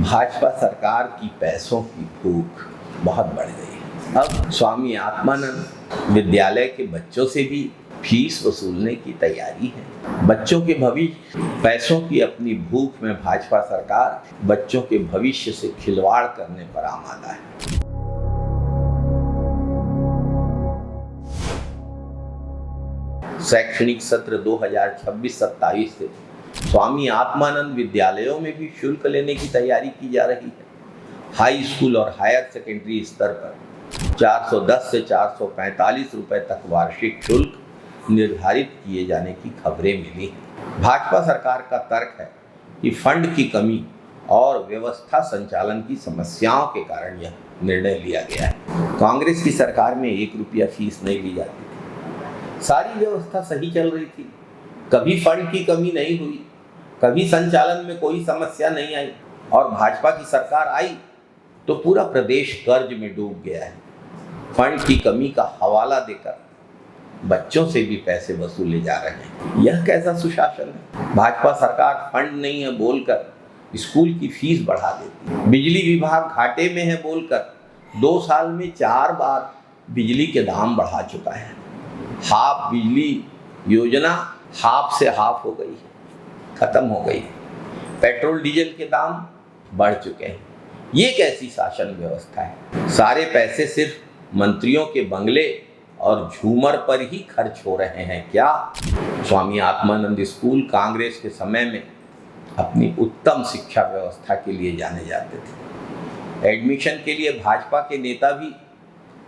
भाजपा सरकार की पैसों की भूख बहुत बढ़ गई है। अब स्वामी आत्मानंद विद्यालय के बच्चों से भी फीस वसूलने की तैयारी है। बच्चों के भविष्य, पैसों की अपनी भूख में भाजपा सरकार बच्चों के भविष्य से खिलवाड़ करने पर आमादा है। शैक्षणिक सत्र 2026-27 से स्वामी आत्मानंद विद्यालयों में भी शुल्क लेने की तैयारी की जा रही है। हाई स्कूल और हायर सेकेंडरी स्तर पर 410 से 445 रुपए तक वार्षिक शुल्क निर्धारित किए जाने की खबरें मिली हैं। भाजपा सरकार का तर्क है कि फंड की कमी और व्यवस्था संचालन की समस्याओं के कारण यह निर्णय लिया गया है। कांग्रेस की सरकार में 1 रुपया फीस नहीं ली जाती थी। सारी व्यवस्था सही चल रही थी, कभी फंड की कमी नहीं हुई, कभी संचालन में कोई समस्या नहीं आई। और भाजपा की सरकार आई तो पूरा प्रदेश कर्ज में डूब गया है। फंड की कमी का हवाला देकर बच्चों से भी पैसे वसूले जा रहे हैं। यह कैसा सुशासन है? भाजपा सरकार फंड नहीं है बोलकर स्कूल की फीस बढ़ा देती है। बिजली विभाग घाटे में है बोलकर 2 साल में 4 बार बिजली के दाम बढ़ा चुका है। हाफ बिजली योजना हाफ से हाफ हो गई है, खत्म हो गई। पेट्रोल डीजल के दाम बढ़ चुके हैं। ये कैसी शासन व्यवस्था है? सारे पैसे सिर्फ मंत्रियों के बंगले और झूमर पर ही खर्च हो रहे हैं क्या? स्वामी आत्मानंद स्कूल कांग्रेस के समय में अपनी उत्तम शिक्षा व्यवस्था के लिए जाने जाते थे। एडमिशन के लिए भाजपा के नेता भी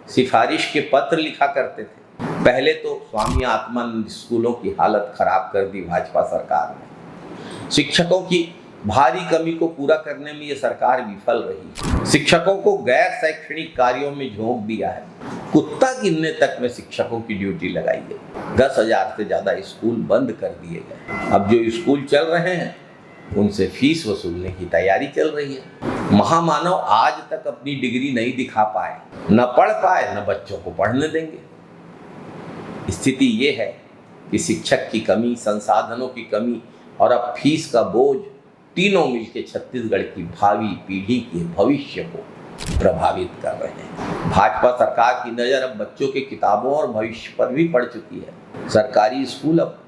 सिफारिश के पत्र लिखा करते थे। पहले तो स्वामी आत्मानंद स्कूलों की हालत खराब कर दी भाजपा सरकार ने। शिक्षकों की भारी कमी को पूरा करने में ये सरकार विफल रही। शिक्षकों को गैर शैक्षणिक कार्यों में झोंक दिया है। कुत्ता गिनने तक में शिक्षकों की ड्यूटी लगाई गई। 10,000 से ज्यादा स्कूल बंद कर दिए गए। अब जो स्कूल चल रहे हैं उनसे फीस वसूलने की तैयारी चल रही है। महामानव आज तक अपनी डिग्री नहीं दिखा पाए, न पढ़ पाए, न बच्चों को पढ़ने देंगे। स्थिति ये है कि शिक्षक की कमी, संसाधनों की कमी और अब फीस का बोझ तीनों मिलकर छत्तीसगढ़ की भावी पीढ़ी के भविष्य को प्रभावित कर रहे हैं। भाजपा सरकार की नज़र अब बच्चों के किताबों और भविष्य पर भी पड़ चुकी है। सरकारी स्कूल अब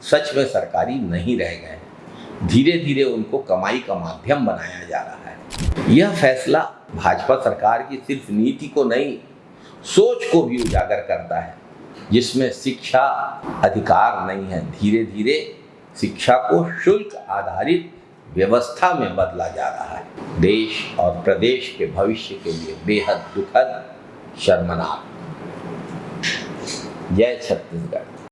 सच में सरकारी नहीं रह गए हैं। धीरे धीरे उनको कमाई का माध्यम बनाया जा रहा है। यह फैसला भाजपा सरकार की सिर्फ नीति को नहीं, सोच को भी उजागर करता है, जिसमें शिक्षा अधिकार नहीं है। धीरे धीरे शिक्षा को शुल्क आधारित व्यवस्था में बदला जा रहा है। देश और प्रदेश के भविष्य के लिए बेहद दुखद, शर्मनाक। जय छत्तीसगढ़।